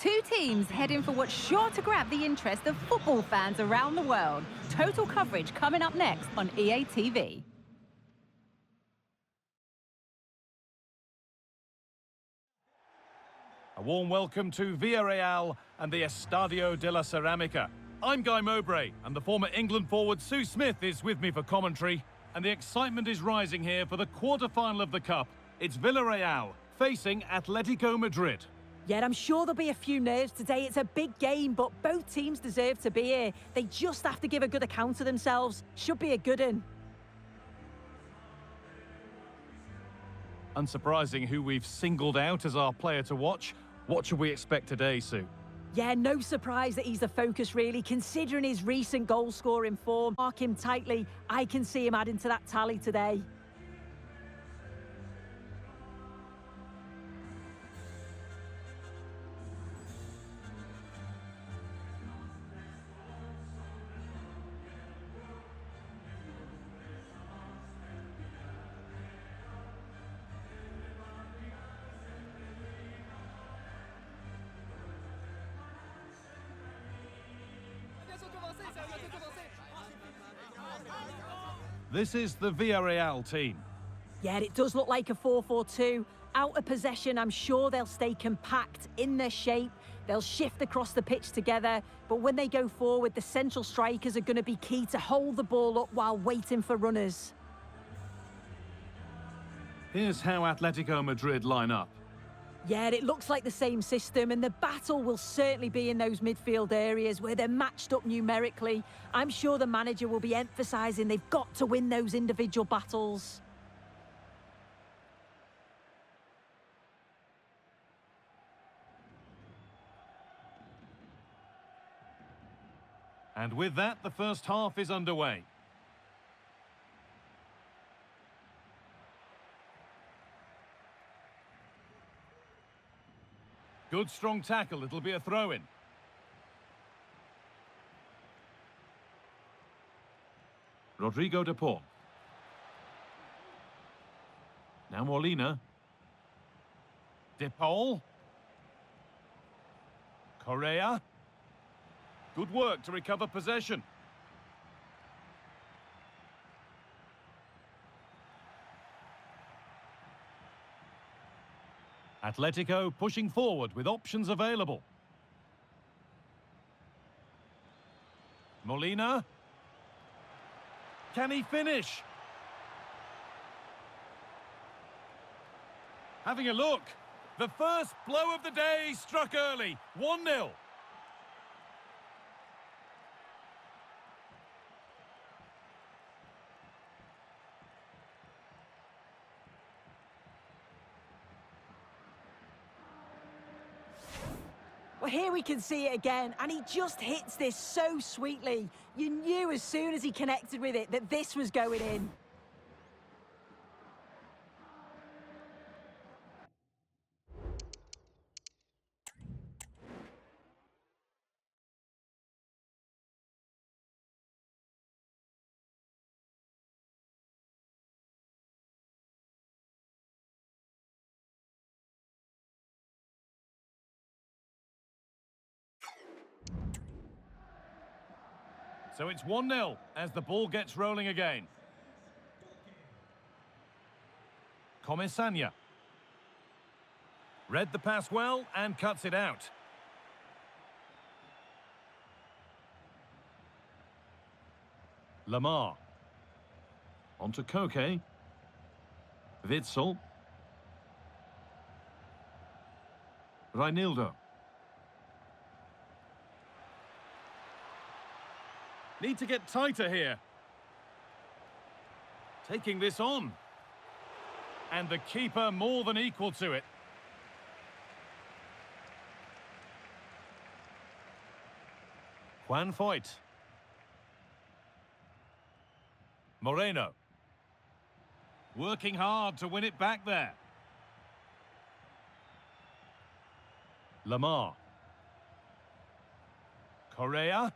Two teams heading for what's sure to grab the interest of football fans around the world. Total coverage coming up next on EA TV. A warm welcome to Villarreal and the Estadio de la Ceramica. I'm Guy Mowbray, and the former England forward Sue Smith is with me for commentary. And the excitement is rising here for the quarter-final of the Cup. It's Villarreal facing Atletico Madrid. Yeah, I'm sure there'll be a few nerves today. It's a big game, but both teams deserve to be here. They just have to give a good account of themselves. Should be a good one. Unsurprising who we've singled out as our player to watch. What should we expect today, Sue? Yeah, no surprise that he's the focus, really. Considering his recent goal-scoring form, mark him tightly. I can see him adding to that tally today. This is the Villarreal team. Yeah, it does look like a 4-4-2. Out of possession, I'm sure they'll stay compact in their shape. They'll shift across the pitch together. But when they go forward, the central strikers are going to be key to hold the ball up while waiting for runners. Here's how Atletico Madrid line up. Yeah, it looks like the same system, and the battle will certainly be in those midfield areas where they're matched up numerically. I'm sure the manager will be emphasising they've got to win those individual battles. And with that, the first half is underway. Good strong tackle, it'll be a throw-in. Rodrigo de Paul. Now Molina. De Paul. Correa. Good work to recover possession. Atletico pushing forward with options available. Molina. Can he finish? Having a look. The first blow of the day struck early. 1-0. Well, here we can see it again, and he just hits this so sweetly. You knew as soon as he connected with it that this was going in. So it's 1-0 as the ball gets rolling again. Comesaña. Read the pass well and cuts it out. Lamar. On to Koke. Witsel. Reinildo. Need to get tighter here. Taking this on. And the keeper more than equal to it. Juan Foyt. Moreno. Working hard to win it back there. Lamar. Correa.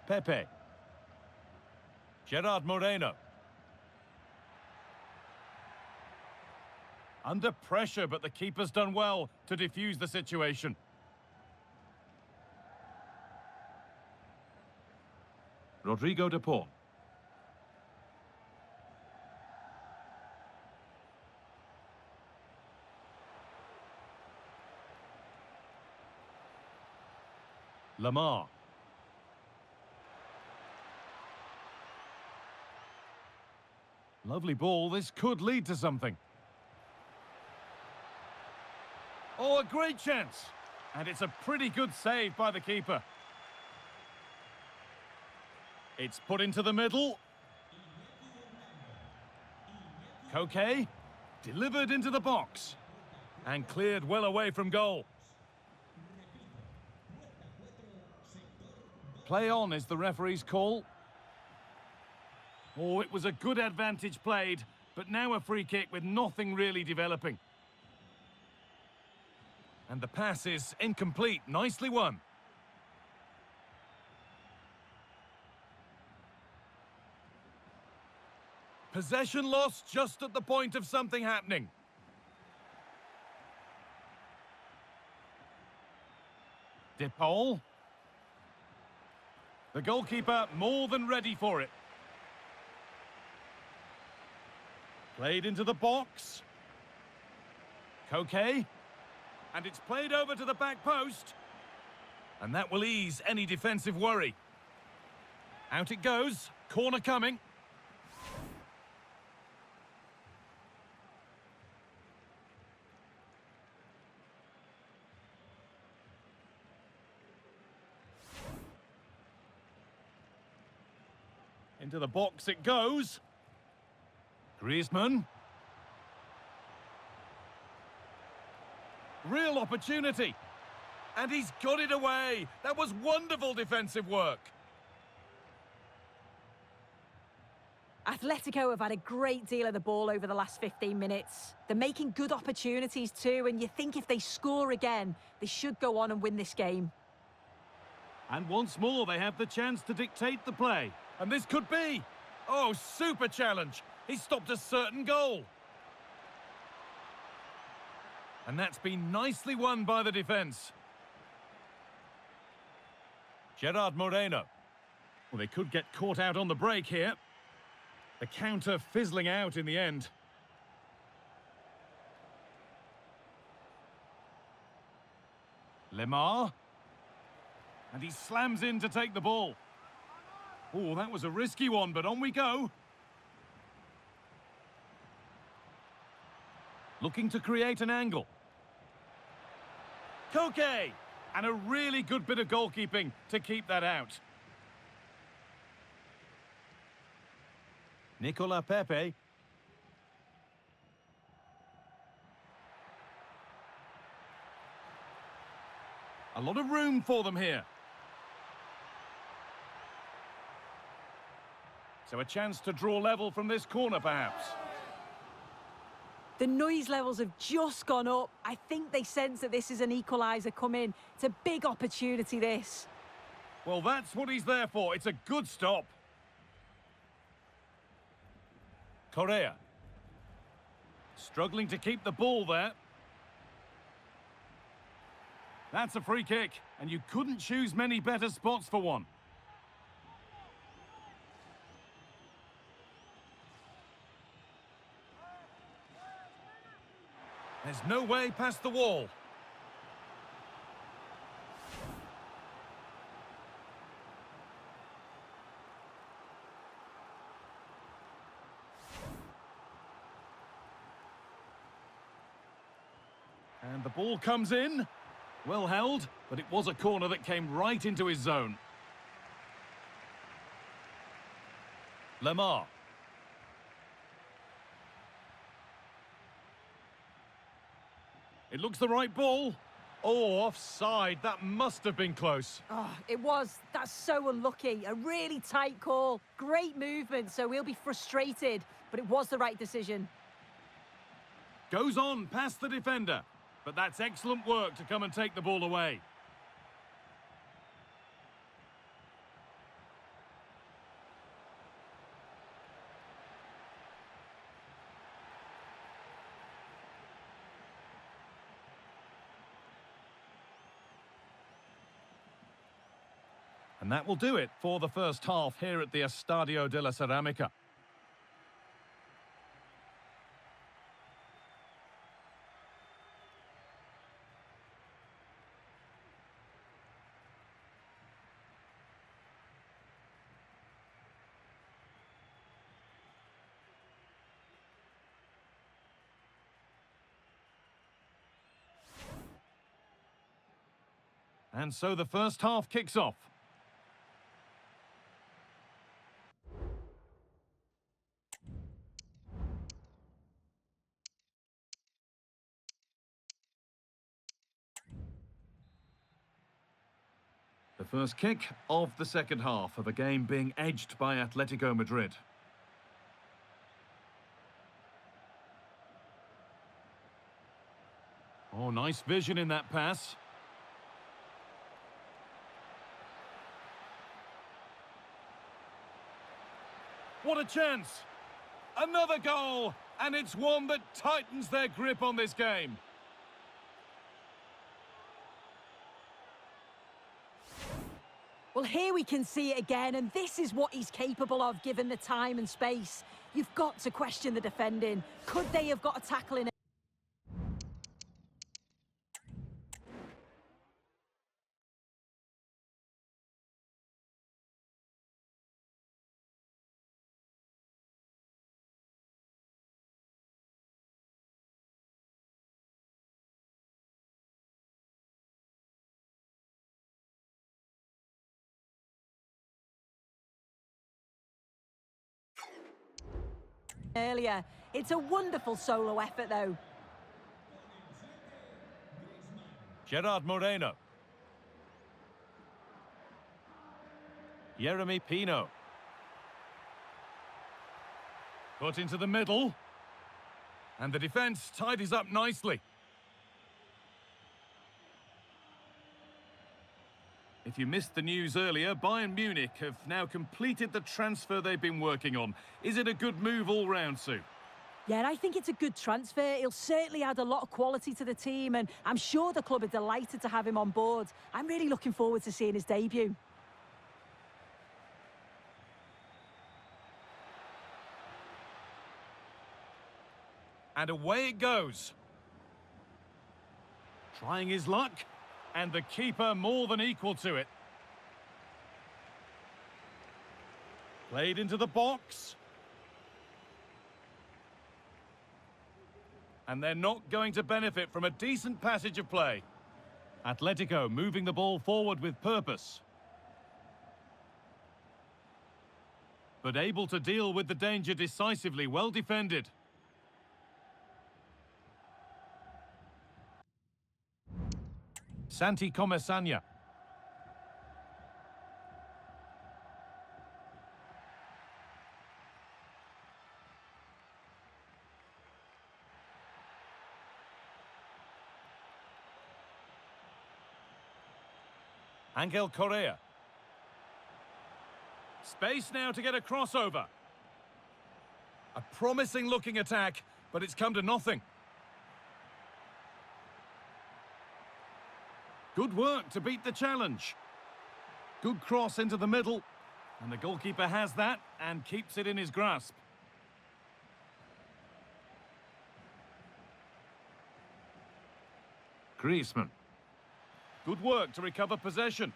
Pepe. Gerard Moreno. Under pressure, but the keeper's done well to defuse the situation. Rodrigo de Paul. Lamar. Lovely ball. This could lead to something. Oh, a great chance. And it's a pretty good save by the keeper. It's put into the middle. Koke delivered into the box and cleared well away from goal. Play on is the referee's call. Oh, it was a good advantage played, but now a free kick with nothing really developing. And the pass is incomplete. Nicely won. Possession lost just at the point of something happening. De Paul. The goalkeeper more than ready for it. Played into the box. Koke. And it's played over to the back post. And that will ease any defensive worry. Out it goes. Corner coming. Into the box it goes. Griezmann. Real opportunity. And he's got it away. That was wonderful defensive work. Atletico have had a great deal of the ball over the last 15 minutes. They're making good opportunities too, and you think if they score again, they should go on and win this game. And once more, they have the chance to dictate the play. And this could be. Oh, super challenge. He stopped a certain goal. And that's been nicely won by the defence. Gerard Moreno. Well, they could get caught out on the break here. The counter fizzling out in the end. Lemar. And he slams in to take the ball. Oh, that was a risky one, but on we go. Looking to create an angle. Koke! And a really good bit of goalkeeping to keep that out. Nicola Pepe. A lot of room for them here. So a chance to draw level from this corner, perhaps. The noise levels have just gone up. I think they sense that this is an equaliser coming. It's a big opportunity, this. Well, that's what he's there for. It's a good stop. Correa. Struggling to keep the ball there. That's a free kick, and you couldn't choose many better spots for one. There's no way past the wall. And the ball comes in. Well held, but it was a corner that came right into his zone. Lemar. It looks the right ball. Oh, offside. That must have been close. Oh, it was. That's so unlucky. A really tight call. Great movement, so we'll be frustrated. But it was the right decision. Goes on past the defender. But that's excellent work to come and take the ball away. And that will do it for the first half here at the Estadio de la Ceramica. And so the first half kicks off. The first kick of the second half of a game being edged by Atletico Madrid. Oh, nice vision in that pass. What a chance! Another goal! And it's one that tightens their grip on this game. Well, here we can see it again, and this is what he's capable of given the time and space. You've got to question the defending. Could they have got a tackle in it? Earlier. It's a wonderful solo effort, though. Gerard Moreno. Yeremy Pino. Put into the middle. And the defence tidies up nicely. If you missed the news earlier, Bayern Munich have now completed the transfer they've been working on. Is it a good move all round, Sue? Yeah, I think it's a good transfer. He'll certainly add a lot of quality to the team, and I'm sure the club are delighted to have him on board. I'm really looking forward to seeing his debut. And away it goes. Trying his luck. And the keeper more than equal to it. Played into the box. And they're not going to benefit from a decent passage of play. Atletico moving the ball forward with purpose. But able to deal with the danger decisively, well defended. Santi Comesanya. Angel Correa. Space now to get a crossover. A promising looking attack, but it's come to nothing. Good work to beat the challenge. Good cross into the middle. And the goalkeeper has that and keeps it in his grasp. Griezmann. Good work to recover possession.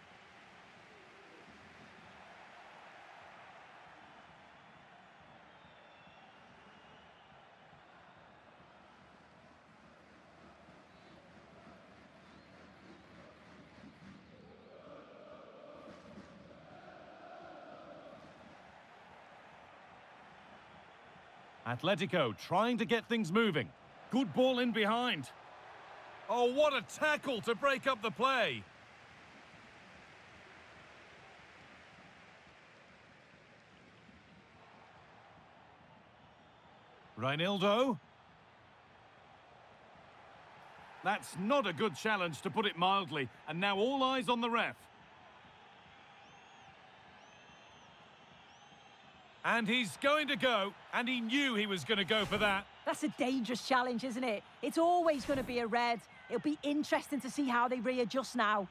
Atletico trying to get things moving. Good ball in behind. Oh, what a tackle to break up the play. Reinildo. That's not a good challenge, to put it mildly. And now all eyes on the ref. And he's going to go, and he knew he was going to go for that. That's a dangerous challenge, isn't it? It's always going to be a red. It'll be interesting to see how they readjust now.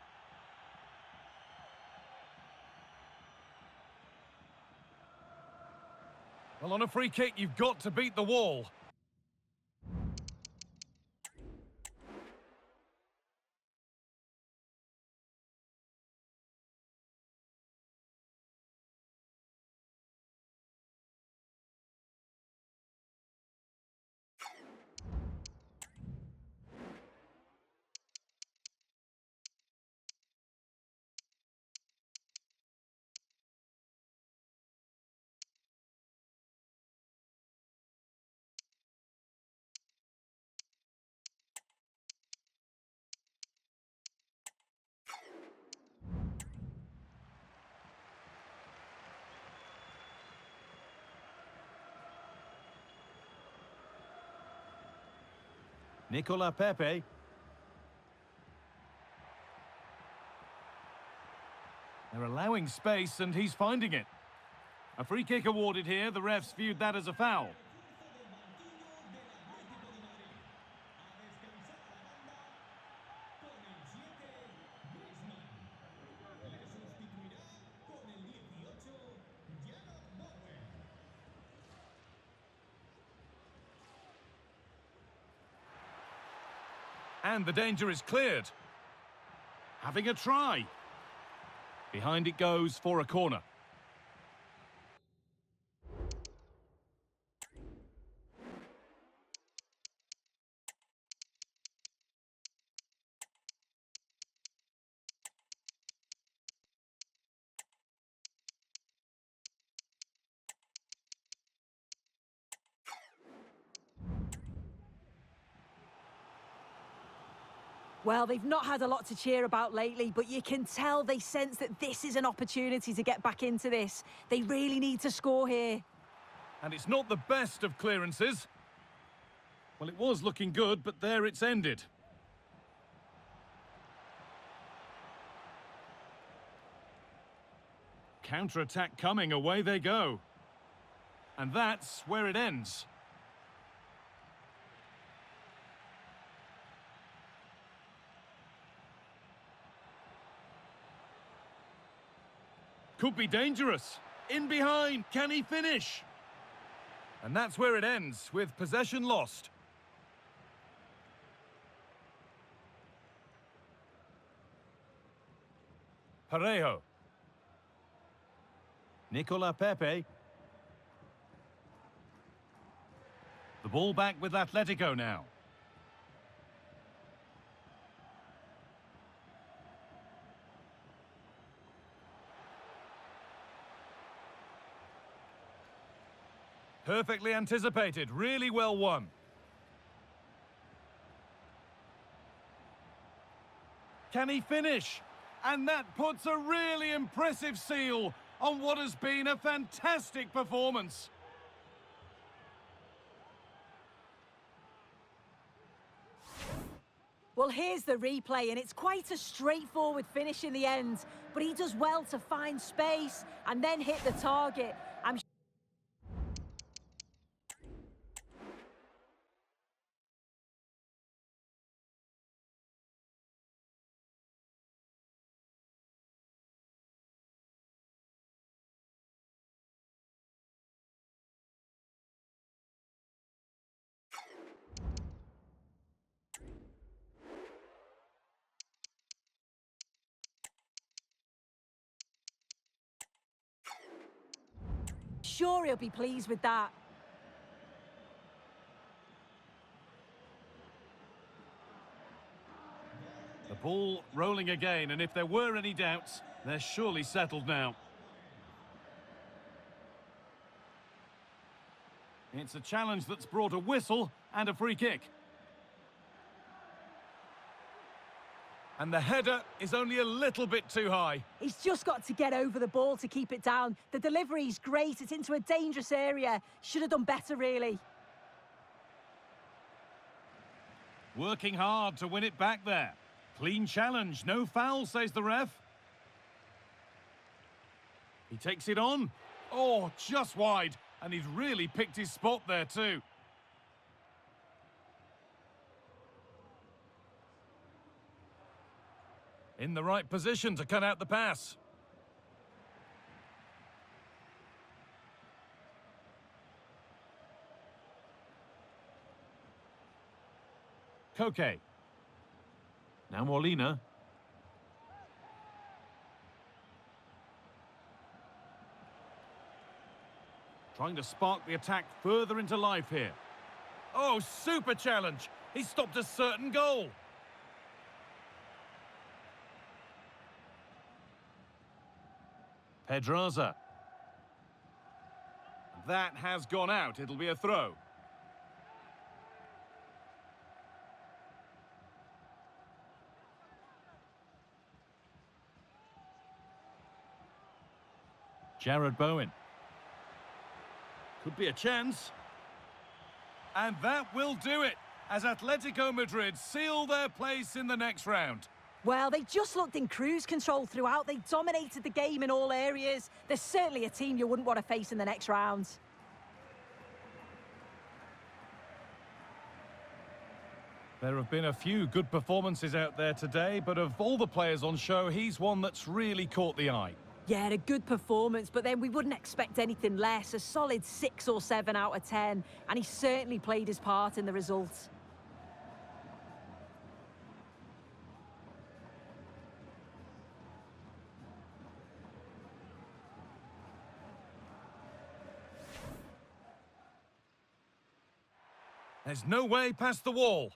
Well, on a free kick, you've got to beat the wall. Nicola Pepe. They're allowing space and he's finding it. A free kick awarded here. The refs viewed that as a foul. And the danger is cleared. Having a try. Behind it goes for a corner. Well, they've not had a lot to cheer about lately, but you can tell they sense that this is an opportunity to get back into this. They really need to score here. And it's not the best of clearances. Well, it was looking good, but there it's ended. Counter-attack coming, away they go. And that's where it ends. Could be dangerous. In behind, can he finish? And that's where it ends, with possession lost. Parejo. Nicola Pepe. The ball back with Atletico now. Perfectly anticipated, really well won. Can he finish? And that puts a really impressive seal on what has been a fantastic performance. Well, here's the replay, and it's quite a straightforward finish in the end, but he does well to find space and then hit the target. I'm sure he'll be pleased with that. The ball rolling again, and if there were any doubts, they're surely settled now. It's a challenge that's brought a whistle and a free kick. And the header is only a little bit too high. He's just got to get over the ball to keep it down. The delivery's great, it's into a dangerous area. Should have done better, really. Working hard to win it back there. Clean challenge, no foul, says the ref. He takes it on. Oh, just wide. And he's really picked his spot there too. In the right position to cut out the pass. Koke. Now Molina. Trying to spark the attack further into life here. Oh, super challenge. He stopped a certain goal. Pedraza. That has gone out. It'll be a throw. Jared Bowen. Could be a chance. And that will do it, as Atletico Madrid seal their place in the next round. Well, they just looked in cruise control throughout. They dominated the game in all areas. They're certainly a team you wouldn't want to face in the next round. There have been a few good performances out there today, but of all the players on show, he's one that's really caught the eye. Yeah, a good performance, but then we wouldn't expect anything less. A solid 6 or 7 out of 10, and he certainly played his part in the results. There's no way past the wall.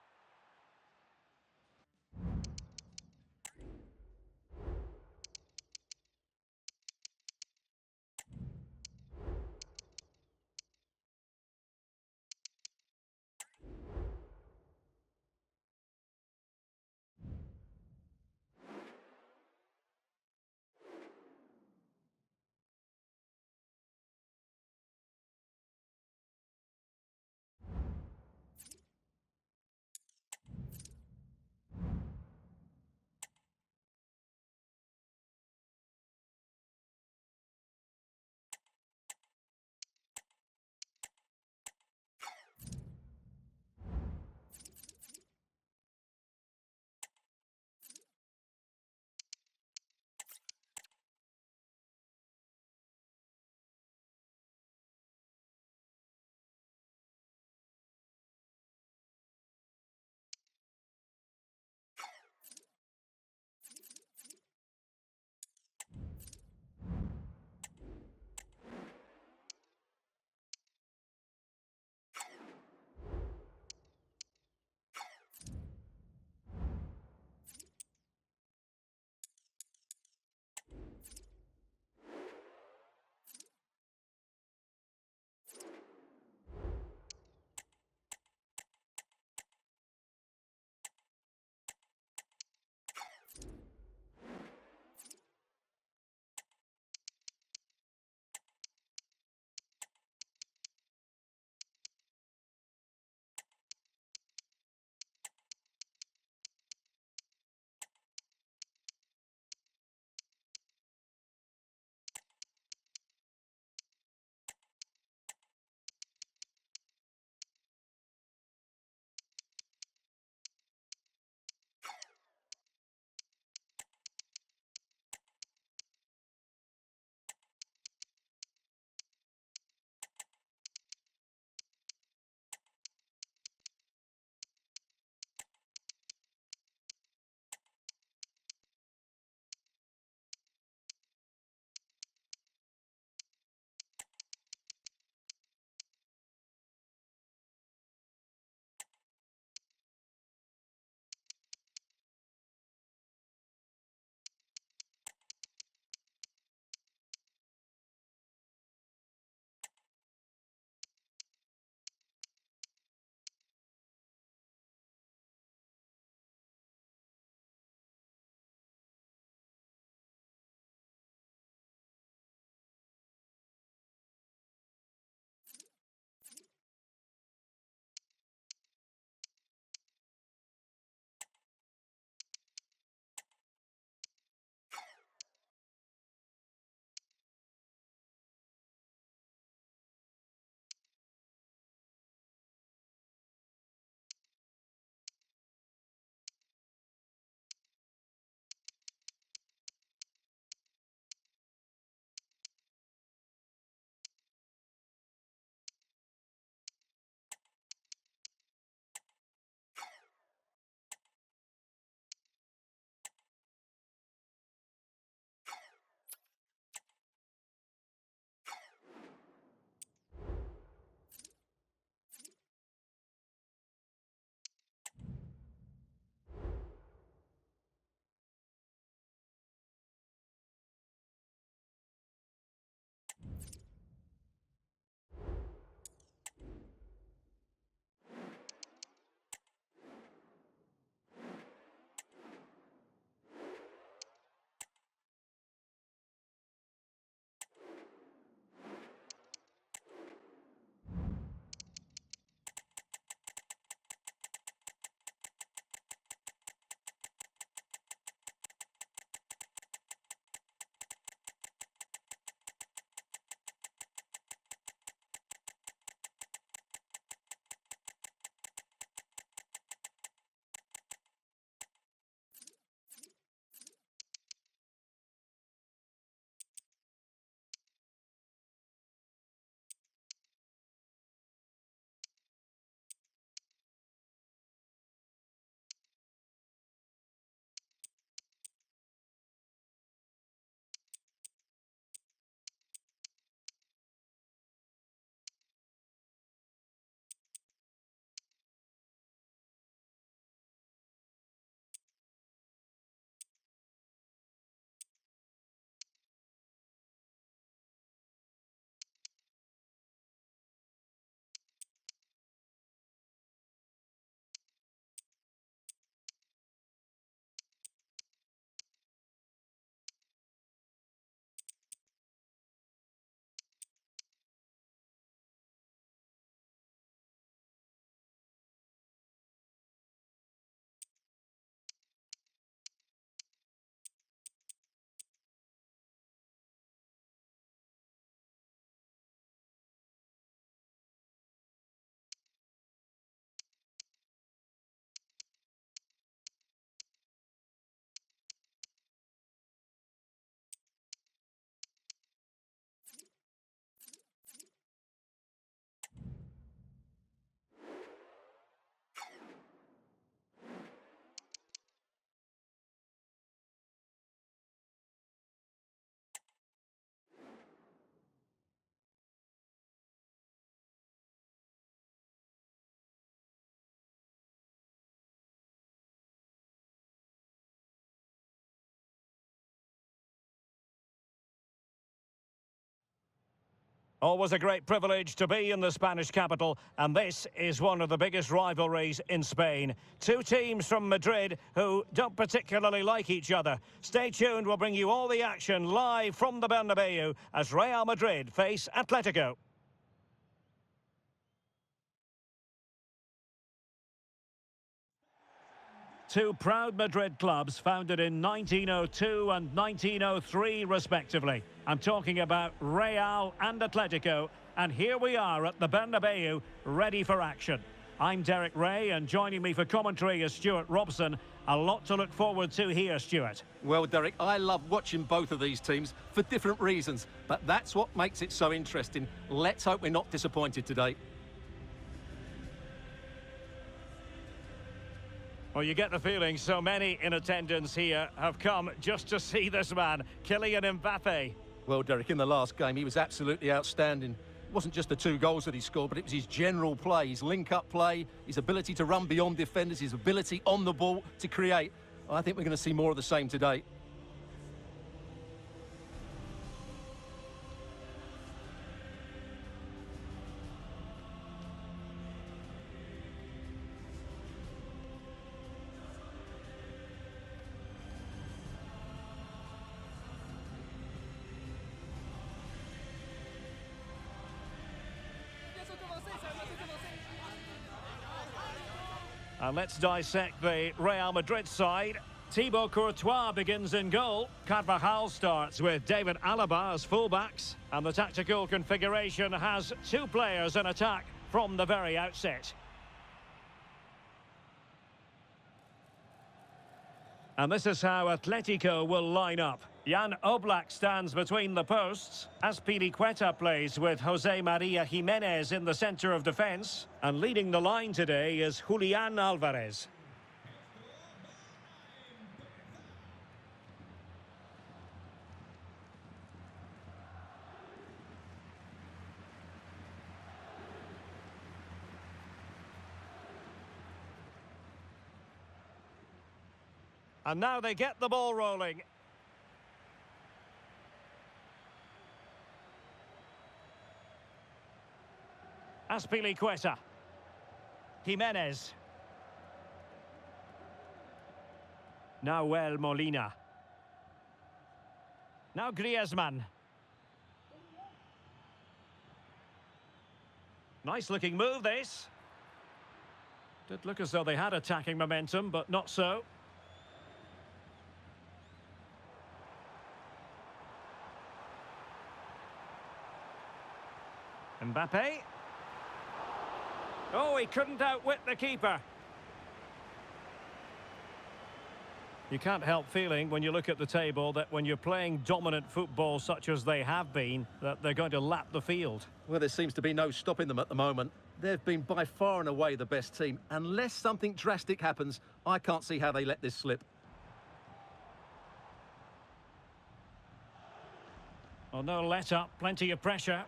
Always a great privilege to be in the Spanish capital, and this is one of the biggest rivalries in Spain. Two teams from Madrid who don't particularly like each other. Stay tuned, we'll bring you all the action live from the Bernabeu as Real Madrid face Atletico. Two proud Madrid clubs founded in 1902 and 1903 respectively. I'm talking about Real and Atletico, and here we are at the Bernabeu, ready for action. I'm Derek Ray, and joining me for commentary is Stuart Robson. A lot to look forward to here, Stuart. Well, Derek, I love watching both of these teams for different reasons, but that's what makes it so interesting. Let's hope we're not disappointed today. Well, you get the feeling so many in attendance here have come just to see this man, Kylian Mbappe. Well, Derek, in the last game, he was absolutely outstanding. It wasn't just the 2 goals that he scored, but it was his general play, his link-up play, his ability to run beyond defenders, his ability on the ball to create. I think we're going to see more of the same today. And let's dissect the Real Madrid side. Thibaut Courtois begins in goal. Carvajal starts with David Alaba as fullbacks. And the tactical configuration has 2 players in attack from the very outset. And this is how Atletico will line up. Jan Oblak stands between the posts. Azpilicueta plays with Jose Maria Jimenez in the centre of defence. And leading the line today is Julian Alvarez. And now they get the ball rolling. Azpilicueta. Jimenez. Nahuel Molina. Now Griezmann. Nice looking move, this. Did look as though they had attacking momentum, but not so. Mbappe. Oh, he couldn't outwit the keeper. You can't help feeling when you look at the table that when you're playing dominant football such as they have been, that they're going to lap the field. Well, there seems to be no stopping them at the moment. They've been by far and away the best team. Unless something drastic happens, I can't see how they let this slip. Well, no let-up, plenty of pressure.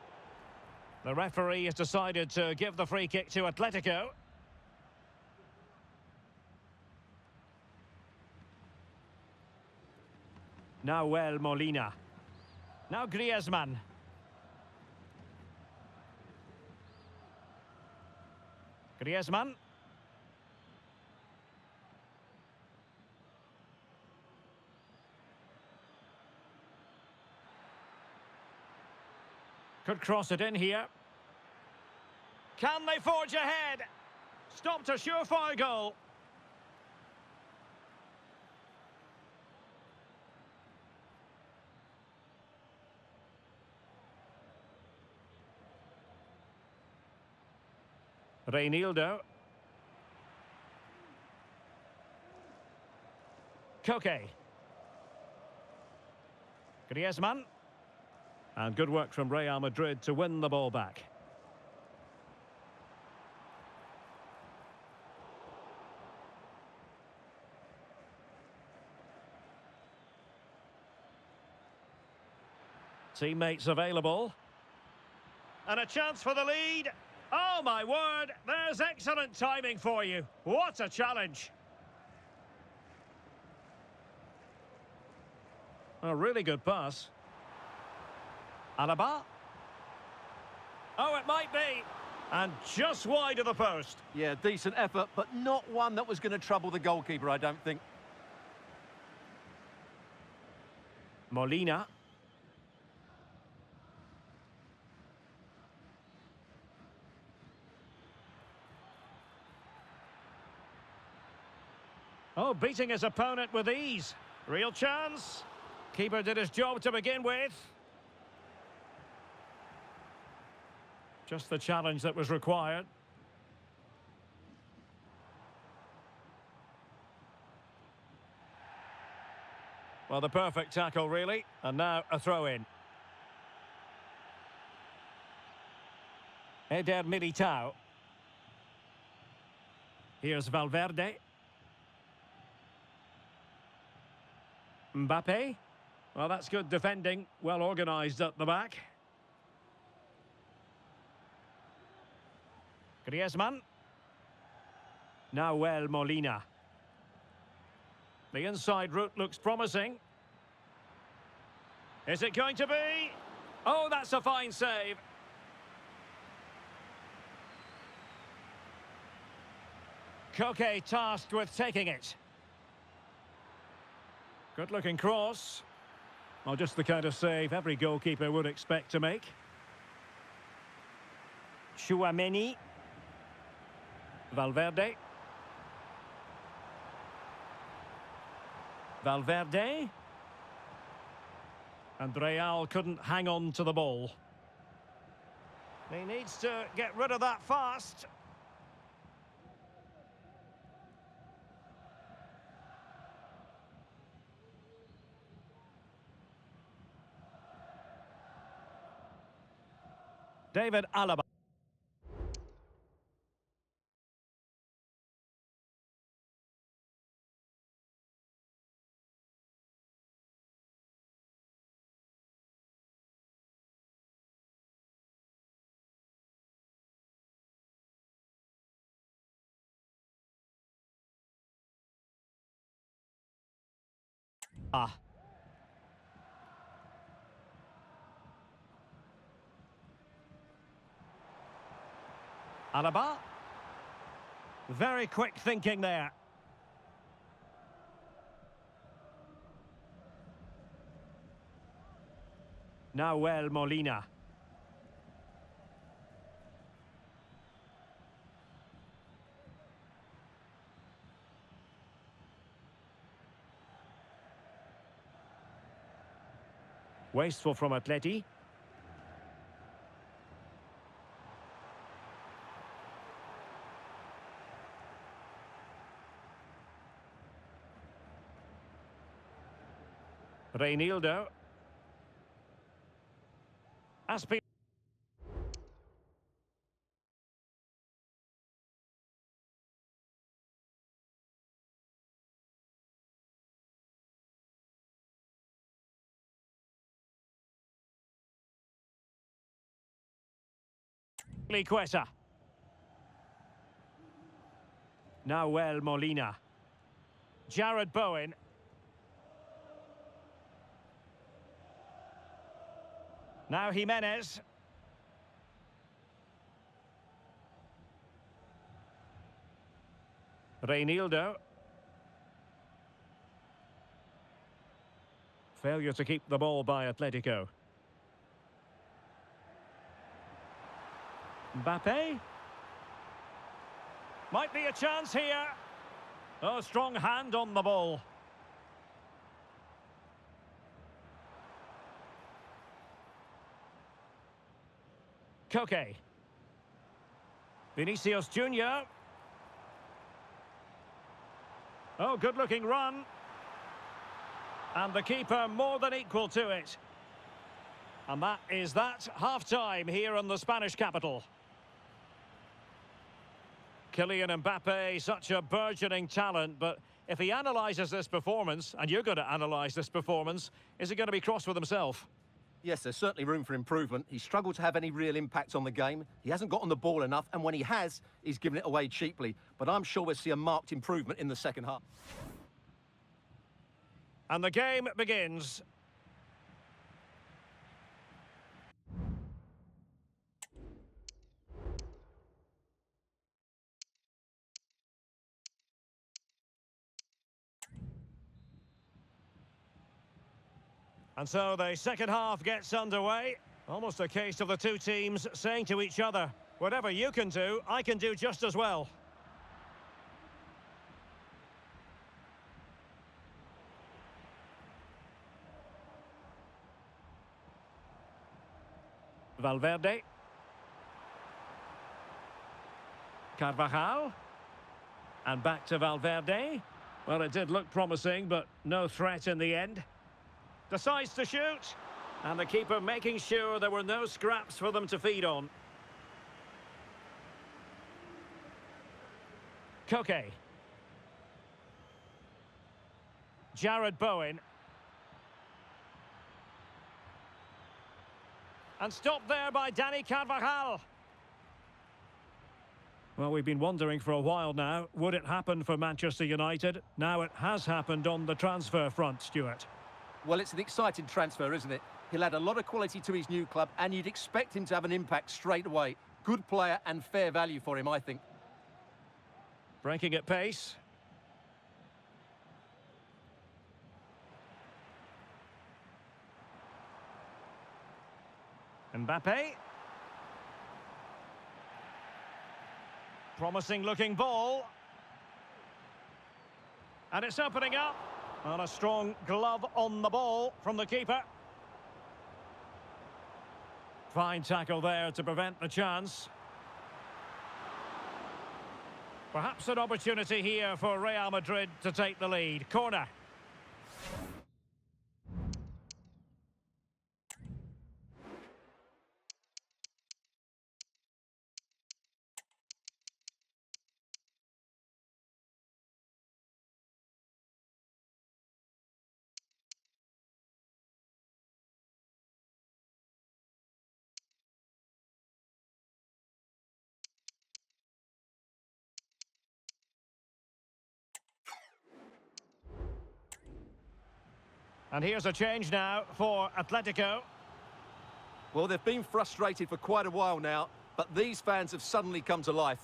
The referee has decided to give the free kick to Atletico. Nahuel Molina. Now Griezmann. Griezmann. Could cross it in here. Can they forge ahead? Stopped a surefire goal. Reinildo. Koke. Griezmann. And good work from Real Madrid to win the ball back. Teammates available. And a chance for the lead. Oh, my word, there's excellent timing for you. What a challenge. A really good pass. Alaba. Oh, it might be. And just wide of the post. Yeah, decent effort, but not one that was going to trouble the goalkeeper, I don't think. Molina. Oh, beating his opponent with ease. Real chance. Keeper did his job to begin with. Just the challenge that was required. Well, the perfect tackle, really. And now a throw-in. Eder Militao. Here's Valverde. Mbappe. Well, that's good defending. Well organised at the back. Griezmann. Now Molina. The inside route looks promising. Is it going to be? Oh, that's a fine save. Koke tasked with taking it. Good-looking cross. Well, just the kind of save every goalkeeper would expect to make. Chouameni. Valverde. Valverde. And Real couldn't hang on to the ball. He needs to get rid of that fast. David Alaba. Alaba. Very quick thinking there. Now Molina. Wasteful from Atleti. Reinildo. Aspi. Quetta. Now Molina. Jared Bowen. Now Jimenez. Reinildo. Failure to keep the ball by Atletico. Mbappe. Might be a chance here. Oh, strong hand on the ball. Koke. Vinicius Junior. Oh, good-looking run. And the keeper more than equal to it. And that is that. Half-time here in the Spanish capital. Kylian Mbappe, such a burgeoning talent, but if he analyses this performance, and you're going to analyse this performance, is he going to be cross with himself? Yes, there's certainly room for improvement. He struggled to have any real impact on the game. He hasn't got on the ball enough, and when he has, he's given it away cheaply. But I'm sure we'll see a marked improvement in the second half. And the game begins. And so the second half gets underway. Almost a case of the two teams saying to each other, whatever you can do, I can do just as well. Valverde. Carvajal. And back to Valverde. Well, it did look promising, but no threat in the end. Decides to shoot. And the keeper making sure there were no scraps for them to feed on. Koke. Jared Bowen. And stopped there by Danny Carvajal. Well, we've been wondering for a while now, would it happen for Manchester United? Now it has happened on the transfer front, Stuart. Well, it's an exciting transfer, isn't it? He'll add a lot of quality to his new club, and you'd expect him to have an impact straight away. Good player and fair value for him, I think. Breaking at pace. Mbappe. Promising looking ball. And it's opening up. And a strong glove on the ball from the keeper. Fine tackle there to prevent the chance. Perhaps an opportunity here for Real Madrid to take the lead. Corner. And here's a change now for Atletico. Well, they've been frustrated for quite a while now, but these fans have suddenly come to life.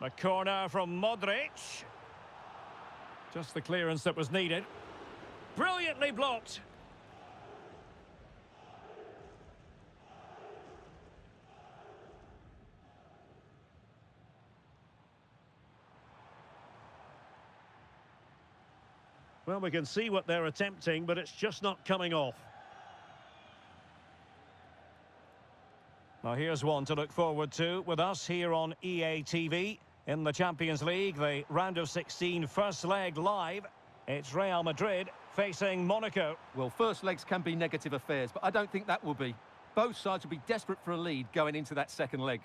The corner from Modric. Just the clearance that was needed. Brilliantly blocked. Well, we can see what they're attempting, but it's just not coming off. Now, here's one to look forward to with us here on EA TV. In the Champions League, the round of 16 first leg live. It's Real Madrid facing Monaco. Well, first legs can be negative affairs, but I don't think that will be. Both sides will be desperate for a lead going into that second leg.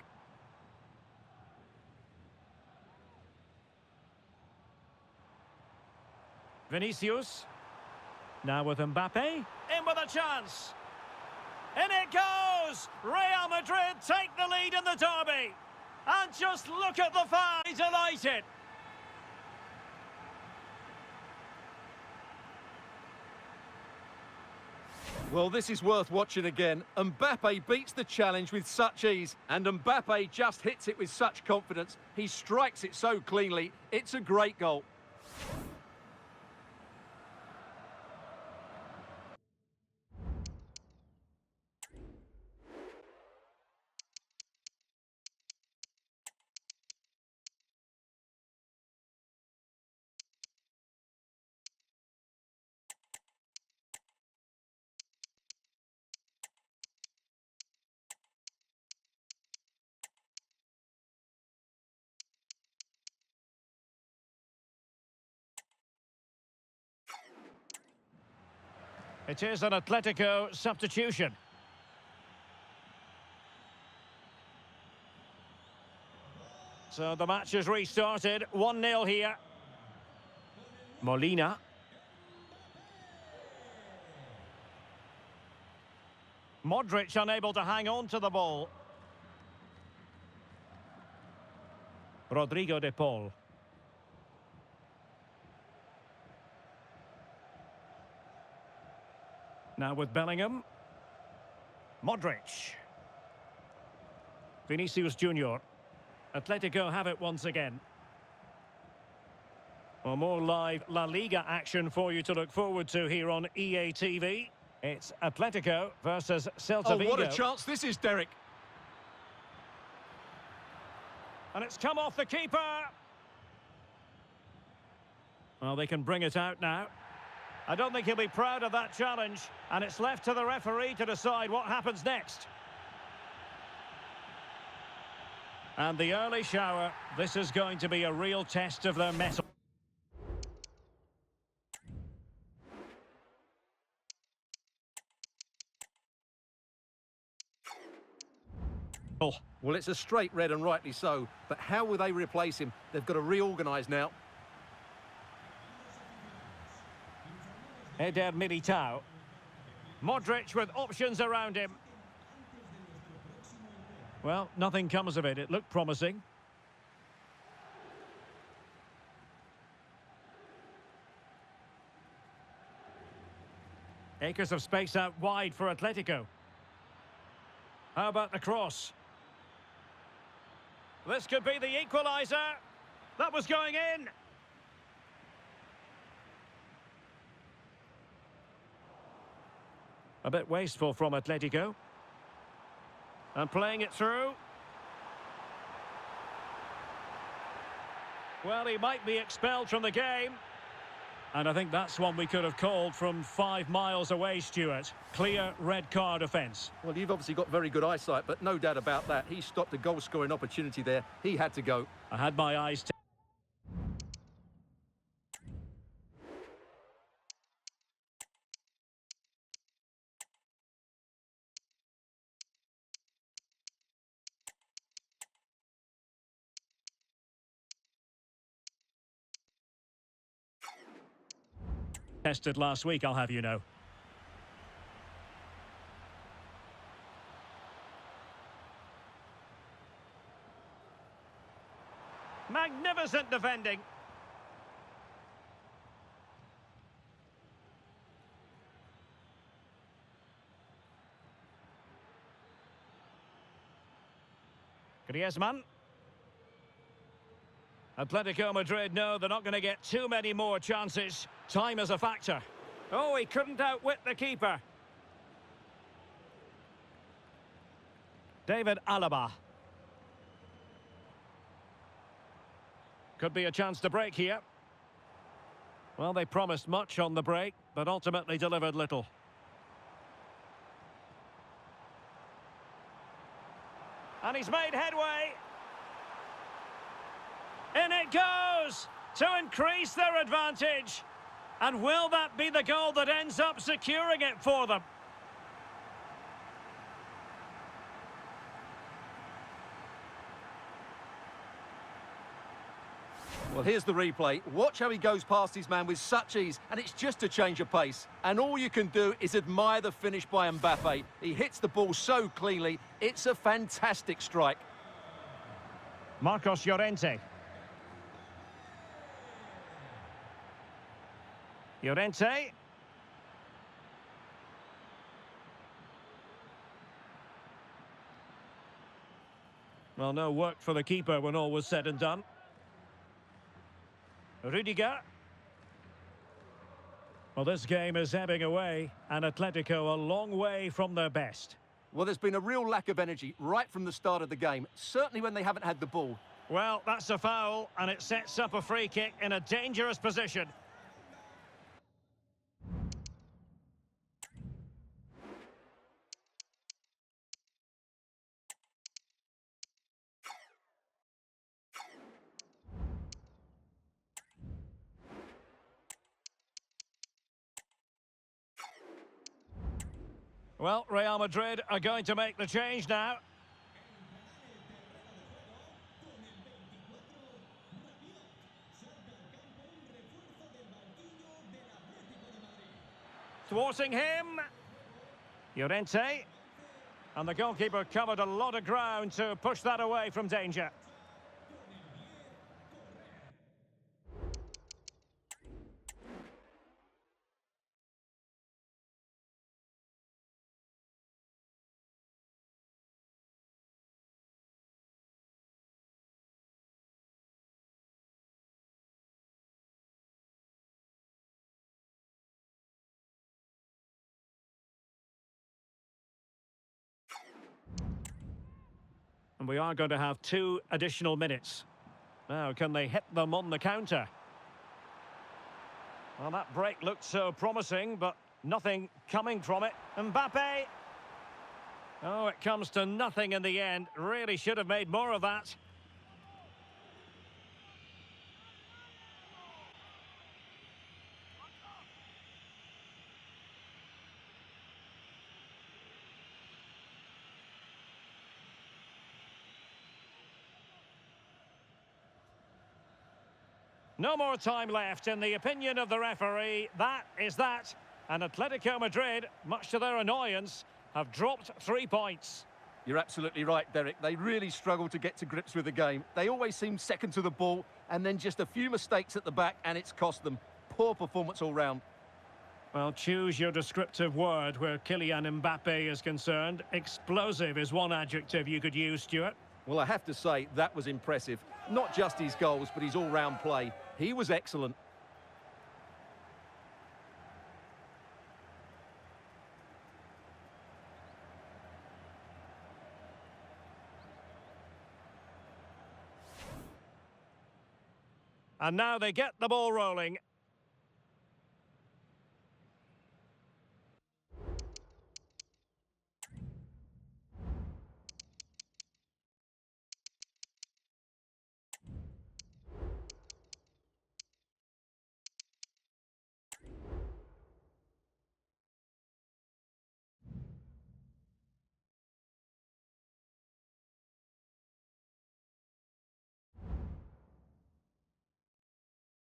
Vinicius. Now with Mbappe. In with a chance. In it goes! Real Madrid take the lead in the derby. And just look at the fans delighted. Well, this is worth watching again. Mbappe beats the challenge with such ease, and Mbappe just hits it with such confidence. He strikes it so cleanly. It's a great goal. It is an Atletico substitution. So the match has restarted. 1-0 here. Molina. Modric unable to hang on to the ball. Rodrigo de Paul. Now with Bellingham. Modric. Vinicius Junior. Atletico have it once again. Well, more live La Liga action for you to look forward to here on EA TV. It's Atletico versus Celta Vigo. Oh, what a chance this is, Derek. And it's come off the keeper. Well, they can bring it out now. I don't think he'll be proud of that challenge. And it's left to the referee to decide what happens next. And the early shower. This is going to be a real test of their mettle. Well, it's a straight red, and rightly so. But how will they replace him? They've got to reorganise now. Eder Militao. Modric with options around him. Well, nothing comes of it. It looked promising. Acres of space out wide for Atletico. How about the cross? This could be the equaliser. That was going in. A bit wasteful from Atletico. And playing it through. Well, he might be expelled from the game. And I think that's one we could have called from 5 miles away, Stuart. Clear red card offence. Well, you've obviously got very good eyesight, but no doubt about that. He stopped a goal-scoring opportunity there. He had to go. I had my eyes tested last week, I'll have you know. Magnificent defending. Griezmann. Atletico Madrid know they're not going to get too many more chances. Time is a factor. Oh, he couldn't outwit the keeper. David Alaba. Could be a chance to break here. Well, they promised much on the break, but ultimately delivered little. And he's made headway. In it goes to increase their advantage. And will that be the goal that ends up securing it for them? Well, here's the replay. Watch how he goes past his man with such ease, and it's just a change of pace. And all you can do is admire the finish by Mbappe. He hits the ball so cleanly. It's a fantastic strike. Marcos Llorente. Llorente. Well, no work for the keeper when all was said and done. Rudiger. Well, this game is ebbing away, and Atletico a long way from their best. Well, there's been a real lack of energy right from the start of the game, certainly when they haven't had the ball. Well, that's a foul, and it sets up a free kick in a dangerous position. Well, Real Madrid are going to make the change now. Thwarting him. Llorente. And the goalkeeper covered a lot of ground to push that away from danger. And we are going to have 2 additional minutes. Now, can they hit them on the counter? Well, that break looked so promising, but nothing coming from it. Mbappe! Oh, it comes to nothing in the end. Really should have made more of that. No more time left. In the opinion of the referee, that is that. And Atletico Madrid, much to their annoyance, have dropped 3 points. You're absolutely right, Derek. They really struggle to get to grips with the game. They always seem second to the ball, and then just a few mistakes at the back, and it's cost them. Poor performance all round. Well, choose your descriptive word where Kylian Mbappe is concerned. Explosive is one adjective you could use, Stuart. Well, I have to say, that was impressive. Not just his goals, but his all-round play. He was excellent. And now they get the ball rolling.